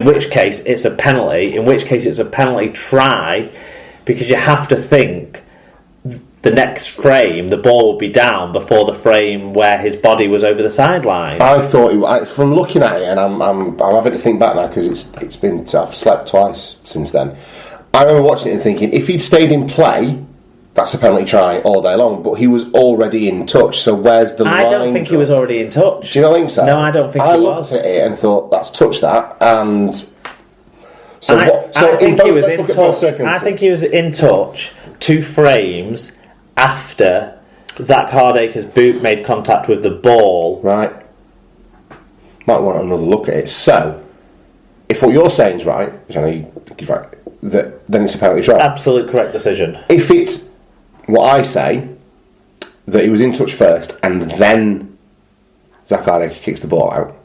in which case it's a penalty. In which case it's a penalty try, because you have to think the next frame the ball would be down before the frame where his body was over the sideline. I thought from looking at it, and I'm having to think back now because it's been I've slept twice since then. I remember watching it and thinking if he'd stayed in play, that's a penalty try all day long. But he was already in touch, so where's the line? I don't think he was already in touch. Do you not think so? No, I don't think he was. I looked at it and thought, that's touch that, and I think he was in touch. I think he was in touch 2 frames after Zach Hardaker's boot made contact with the ball. Right. Might want another look at it. So, if what you're saying is right, which I know you think is right, then it's a penalty try. Absolute correct decision. If it's what I say, that he was in touch first and then Zach Hardaker kicks the ball out,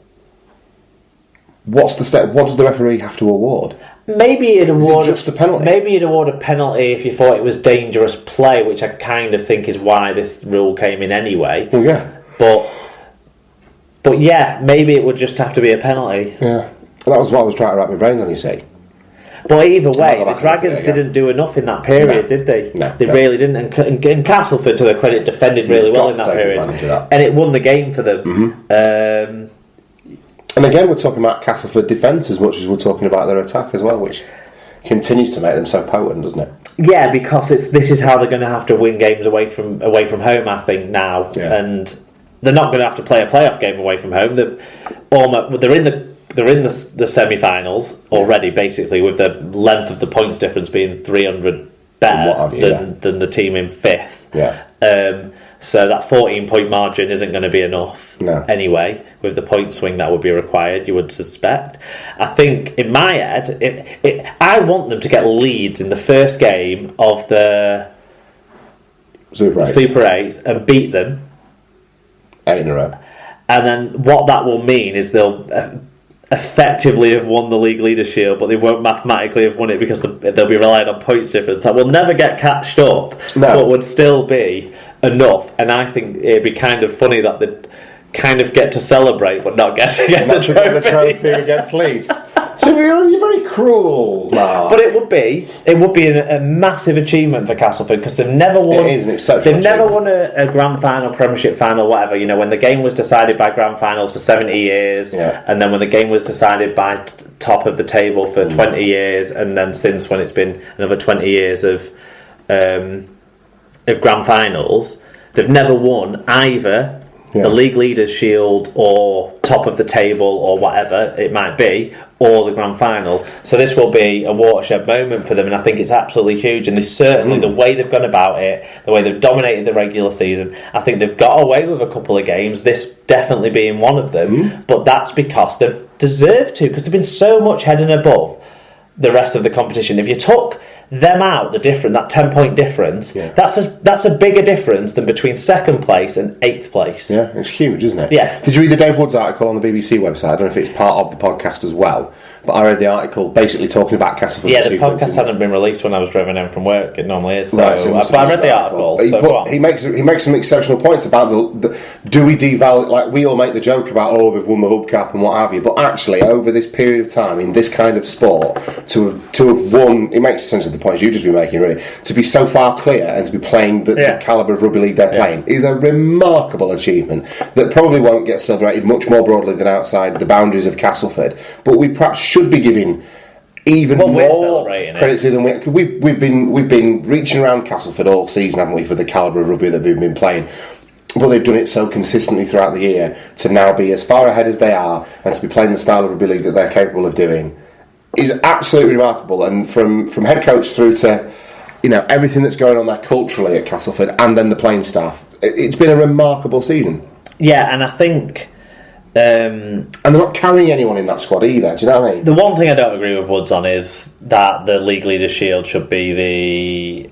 what's the step? What does the referee have to award? Maybe he'd award just a penalty. Maybe he'd award a penalty if you thought it was dangerous play, which I kind of think is why this rule came in anyway. Well, yeah. But yeah, maybe it would just have to be a penalty. Yeah. That was what I was trying to wrap my brains on, you see. But either way, the Dragons didn't do enough in that period, did they? No. They really didn't. And Castleford, to their credit, defended really well in that period. And it won the game for them. Mm-hmm. And again, we're talking about Castleford defence as much as we're talking about their attack as well, which continues to make them so potent, doesn't it? Yeah, because this is how they're going to have to win games away from home, I think, now. Yeah. And they're not going to have to play a playoff game away from home. They're in the semi-finals already, basically, with the length of the points difference being 300 better than the team in 5th. Yeah. So that 14-point margin isn't going to be enough anyway, with the point swing that would be required, you would suspect. I think, in my head, I want them to get leads in the first game of the Super 8 and beat them. 8 in a row. And then what that will mean is they'll effectively have won the League Leaders' Shield, but they won't mathematically have won it because they'll be relying on points difference. That will never get catched up, but would still be enough. And I think it'd be kind of funny that they'd kind of get to celebrate, but not get to get the trophy against Leeds. So you're very cruel, Mark. But it would be a massive achievement for Castleford because they've never won. It is an exceptional. They've never won a grand final, Premiership final, whatever. You know, when the game was decided by grand finals for 70 years, and then when the game was decided by top of the table for 20 years, and then since when it's been another 20 years of grand finals, they've never won either. The League Leaders' Shield or top of the table or whatever it might be, or the grand final. So this will be a watershed moment for them, and I think it's absolutely huge. And certainly the way they've gone about it, the way they've dominated the regular season, I think they've got away with a couple of games, this definitely being one of them, but that's because they've deserved to, because they've been so much head and above the rest of the competition. If you took them out, that 10-point difference, that's a bigger difference than between 2nd place and 8th place. Yeah, it's huge, isn't it? Yeah. Did you read the Dave Woods article on the BBC website? I don't know if it's part of the podcast as well, but I read the article basically talking about Castleford. Yeah, the podcast hadn't been released when I was driving in from work. It normally is. So, right, so I read the article. He makes some exceptional points about the do we devalue, like we all make the joke about, they've won the hubcap and what have you, but actually over this period of time in this kind of sport to have won, it makes sense of the points you've just been making, really, to be so far clear and to be playing the calibre of rugby league they're playing is a remarkable achievement that probably won't get celebrated much more broadly than outside the boundaries of Castleford, but we perhaps should be giving even more credit to them. We've been reaching around Castleford all season, haven't we, for the calibre of rugby that we've been playing, but they've done it so consistently throughout the year to now be as far ahead as they are and to be playing the style of rugby league that they're capable of doing is absolutely remarkable. And from head coach through to everything that's going on there culturally at Castleford and then the playing staff, it's been a remarkable season. Yeah, and I think and they're not carrying anyone in that squad either, do you know what I mean? The one thing I don't agree with Woods on is that the League Leaders' Shield should be the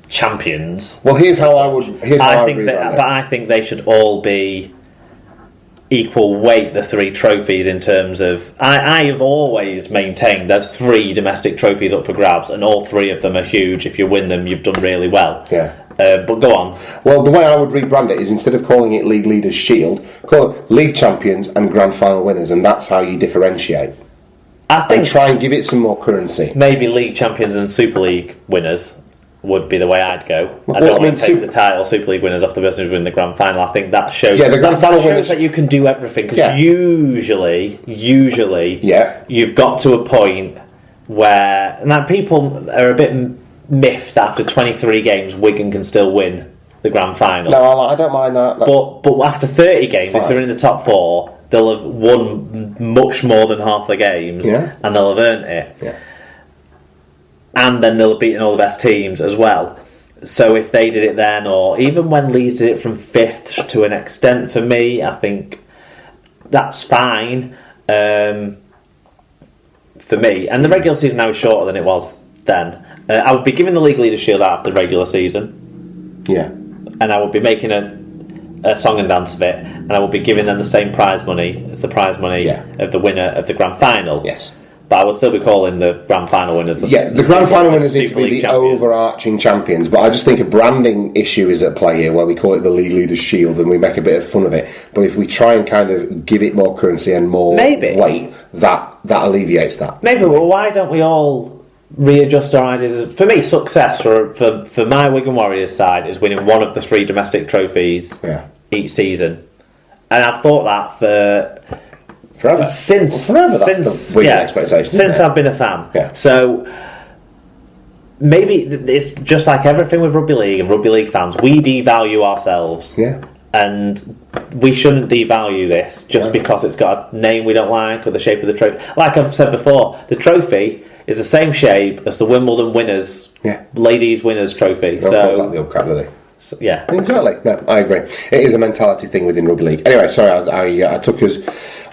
champions. Well, here's how I agree with that. But I think they should all be equal weight, the 3 trophies, in terms of I have always maintained there's 3 domestic trophies up for grabs, and all 3 of them are huge. If you win them, you've done really well. But go on. Well, the way I would rebrand it is, instead of calling it League Leaders' Shield, call it League Champions and Grand Final Winners, and that's how you differentiate. I think and try and give it some more currency. Maybe league champions and Super League winners would be the way I'd go. Well, I don't want to take the title Super League winners off the person who's winning the grand final. I think that shows. Yeah, the grand final shows that you can do everything. Because usually, you've got to a point where now people are a bit miffed that after 23 games, Wigan can still win the grand final. No, I don't mind that. But after 30 games, if they're in the top 4. They'll have won much more than half the games, and they'll have earned it. Yeah. And then they'll have beaten all the best teams as well. So if they did it then, or even when Leeds did it from 5th to an extent, for me, I think that's fine for me. And the regular season now is shorter than it was then. I would be giving the League Leaders Shield out of the regular season. Yeah. And I would be making a song and dance of it, and I will be giving them the same prize money as the prize money of the winner of the grand final. Yes. But I would still be calling the grand final winners. The grand final winners need to be the overarching champions. But I just think a branding issue is at play here, where we call it the League Leaders Shield and we make a bit of fun of it. But if we try and kind of give it more currency and more weight, that alleviates that. Maybe. Well, why don't we all readjust our ideas? For me, success for my Wigan Warriors side is winning one of the 3 domestic trophies each season, and I've thought that for forever. Since That's the Wigan expectation. Since I've been a fan. Yeah. So maybe it's just like everything with rugby league and rugby league fans. We devalue ourselves. Yeah. And we shouldn't devalue this just because it's got a name we don't like or the shape of the trophy. Like I've said before, the trophy is the same shape as the Wimbledon winners, ladies winners trophy. So that's like the up cap, do they? So, yeah, exactly. No, I agree. It is a mentality thing within rugby league. Anyway, sorry, I took us.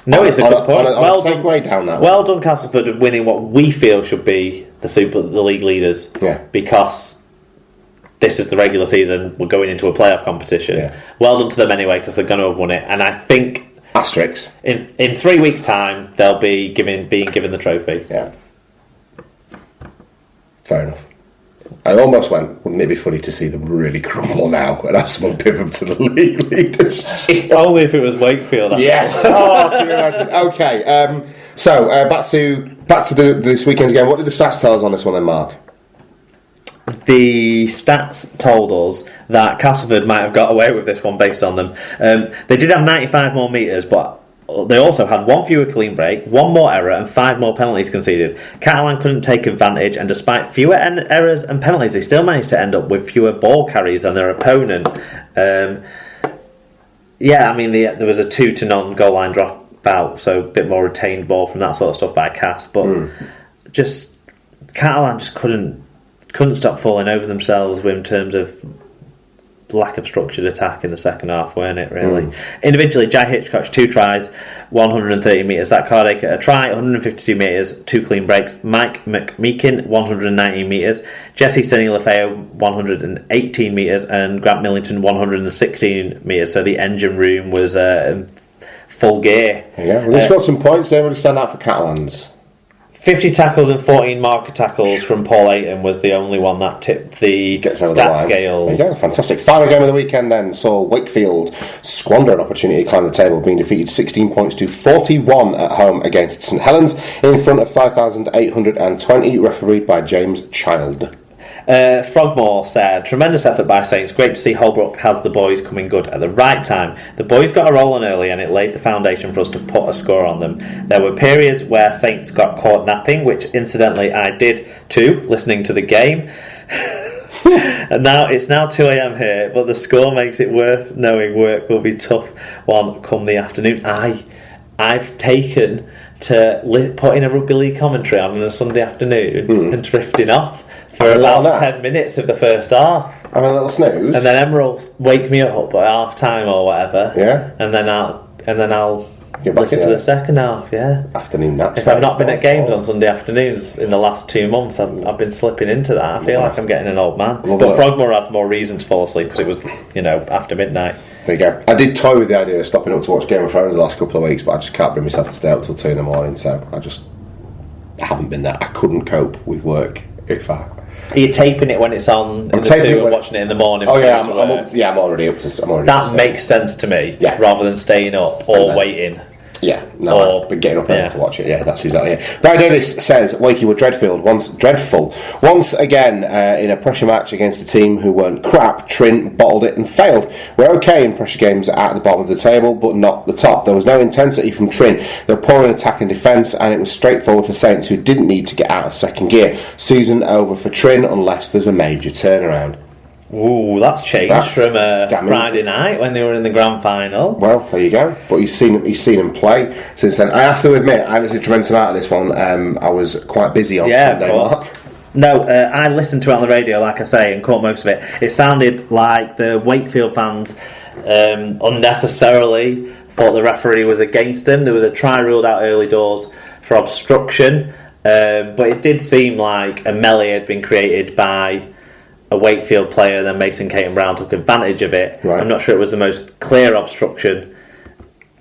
No, it's a good point. Well segue down that. Well done, Castleford, of winning what we feel should be the league leaders. Yeah. Because this is the regular season. We're going into a playoff competition. Yeah. Well done to them anyway, because they're going to have won it. And I think asterisks in 3 weeks' time they'll be being given the trophy. Yeah. Fair enough. I almost went, wouldn't it be funny to see them really crumble now and have someone pip them to the league leadership? Only if it was Wakefield. Yes. Oh, can you imagine? Okay. So back to this weekend's game. What did the stats tell us on this one then, Mark? The stats told us that Castleford might have got away with this one based on them. They did have 95 more metres, but they also had 1 fewer clean break, 1 more error and 5 more penalties conceded. Catalan couldn't take advantage, and despite fewer errors and penalties, they still managed to end up with fewer ball carries than their opponent. There was a 2-0 goal line dropout, so a bit more retained ball from that sort of stuff by Cass, but just Catalan just couldn't stop falling over themselves in terms of lack of structured attack in the second half, weren't it, really? Individually, Jai Hitchcock's 2 tries, 130 metres. Zach Cardick a try, 152 metres, 2 clean breaks. Mike McMeekin, 119 metres. Jesse Stinny-Lafayette, 118 metres. And Grant Millington, 116 metres. So the engine room was in full gear. Yeah, well, he's got some points there. Really stand out for Catalans. 50 tackles and 14 marker tackles from Paul Ayton was the only one that tipped the stat scales. There you go, fantastic. Final game of the weekend then saw Wakefield squander an opportunity to climb the table, being defeated 16 points to 41 at home against St Helens in front of 5,820, refereed by James Child. Frogmore said, tremendous effort by Saints. Great to see Holbrook has the boys coming good at the right time. The boys got a roll on early and it laid the foundation for us to put a score on them. There were periods where Saints got caught napping, which incidentally I did too, listening to the game. And now it's 2 a.m. here, but the score makes it worth knowing work will be tough one come the afternoon. I've taken to putting a rugby league commentary on a Sunday afternoon and drifting off for about 10 minutes of the first half. Have a little snooze. And then Emma will wake me up at half time or whatever. Yeah. And then I'll listen to the second half, Afternoon naps. If I've not been at games on Sunday afternoons in the last 2 months, I've been slipping into that. I feel like I'm getting an old man. But Frogmore had more reason to fall asleep because it was, after midnight. There you go. I did toy with the idea of stopping up to watch Game of Thrones the last couple of weeks, but I just can't bring myself to stay up till 2 in the morning, so I haven't been there. I couldn't cope with work if I... Are you taping it when it's on in the 2 and watching it in the morning? Oh yeah, I'm already up to. That makes sense to me, rather than staying up or waiting. Yeah, no, but getting up early to watch it. Yeah, that's exactly it. Barry Davis says Wakey were dreadful once again in a pressure match against a team who weren't crap. Trin bottled it and failed. We're okay in pressure games at the bottom of the table, but not the top. There was no intensity from Trin. They were poor in attack and defence, and it was straightforward for Saints, who didn't need to get out of second gear. Season over for Trin unless there's a major turnaround. Ooh, that's changed from Friday night when they were in the grand final. Well, there you go. But he's seen him play since then. I have to admit, I listened to tremendous amount of this one. I was quite busy on Sunday, Mark. No, I listened to it on the radio, like I say, and caught most of it. It sounded like the Wakefield fans unnecessarily thought the referee was against them. There was a try ruled out early doors for obstruction, but it did seem like a melee had been created by a Wakefield player, then Mason Caton Brown took advantage of it. Right. I'm not sure it was the most clear obstruction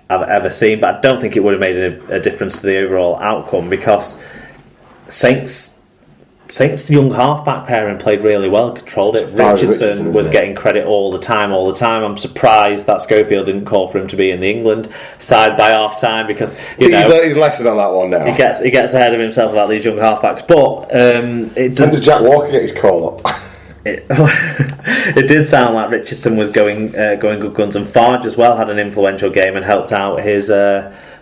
I've ever seen, but I don't think it would have made a difference to the overall outcome, because Saints' young halfback pairing played really well, controlled it. Richardson was getting credit all the time. I'm surprised that Schofield didn't call for him to be in the England side by half time, because he's lessened on that one now. He gets ahead of himself about these young halfbacks. But when does Jack Walker get his call up? It did sound like Richardson was going good guns, and Farge as well had an influential game and helped out his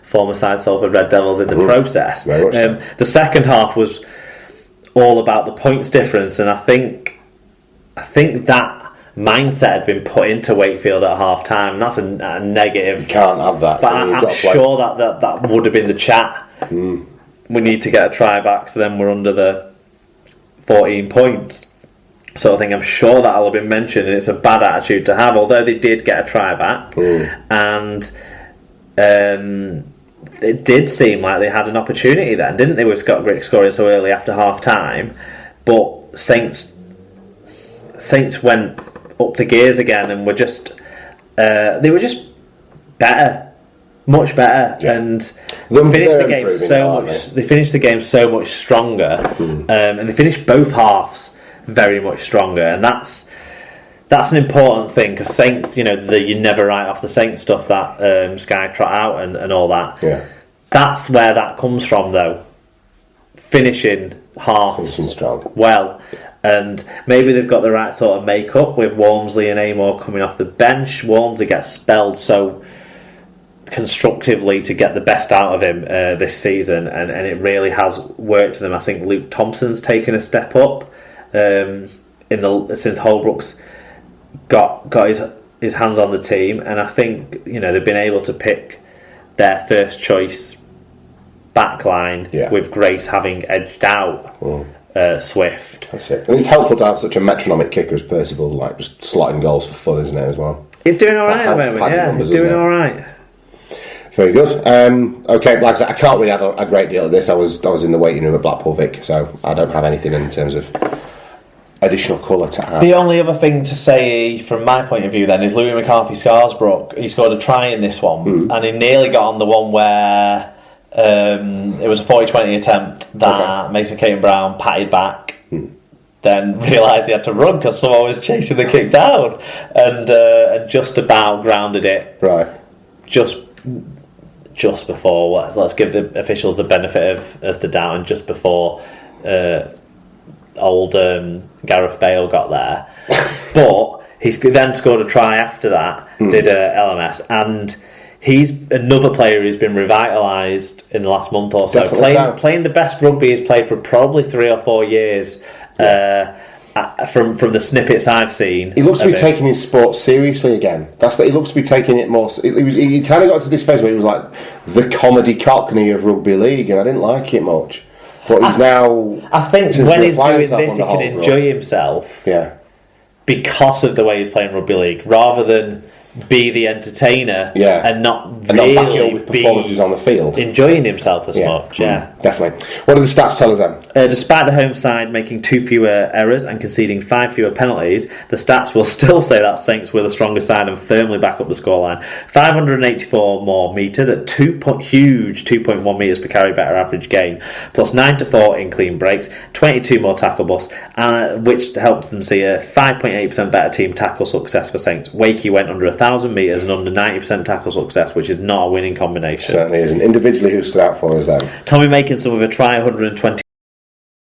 former side Salford Red Devils in the process. The second half was all about the points difference, and I think that mindset had been put into Wakefield at half time, and that's a negative. You can't have that. But I'm sure that would have been the chat. We need to get a try back, so then we're under the 14 points. So I think, I'm sure that'll have been mentioned, and it's a bad attitude to have, although they did get a try back. And it did seem like they had an opportunity then, didn't they, with Scott Grick scoring so early after half time. But Saints went up the gears again, and were just they were just better, much better, and they finished the game so much stronger, and they finished both halves very much stronger, and that's an important thing, because Saints, you never write off the Saints stuff that Sky trot out and all that. Yeah, that's where that comes from, though. Finishing strong. Well, and maybe they've got the right sort of make-up with Walmsley and Amor coming off the bench. Walmsley gets spelled so constructively to get the best out of him this season, and it really has worked for them. I think Luke Thompson's taken a step up since Holbrook's got his hands on the team, and I think they've been able to pick their first choice backline with Grace having edged out Swift. That's it, and it's helpful to have such a metronomic kicker as Percival, like just slotting goals for fun, isn't it, as well? He's doing all right at the moment. Yeah, he's doing all right. Very good. Okay, like I said, I can't really add a great deal of this. I was in the waiting room at Blackpool Vic, so I don't have anything in terms of additional colour to add. The only other thing to say from my point of view then is Louis McCarthy-Scarsbrook. He scored a try in this one, and he nearly got on the one where it was a 40-20 attempt that Mason Caton Brown patted back, then realised he had to run because someone was chasing the kick down, and just about grounded it. Right. Just before, let's give the officials the benefit of the doubt, and just before old Gareth Bale got there. But he then scored a try after that, did a LMS, and he's another player who's been revitalised in the last month or so. Playing the best rugby he's played for probably 3 or 4 years. From the snippets I've seen, he looks to be taking his sport seriously again. He looks to be taking it more. He kind of got to this phase where he was like the comedy Cockney of rugby league, and I didn't like it much. But he's now. I think when he's doing this, he can enjoy himself. Yeah. Because of the way he's playing rugby league, rather than be the entertainer and not really back it up with performances on the field, enjoying himself as much. Definitely. What do the stats tell us then? Despite the home side making 2 fewer errors and conceding 5 fewer penalties, the stats will still say that Saints were the stronger side and firmly back up the scoreline. 584 more metres at huge 2.1 metres per carry better average gain, plus 9-4 in clean breaks, 22 more tackle busts, which helps them see a 5.8% better team tackle success for Saints. Wakey went under a 1,000 metres and under 90% tackle success, which is not a winning combination. Certainly isn't. Individually, who stood out for us then? Tommy Makinson with a try 120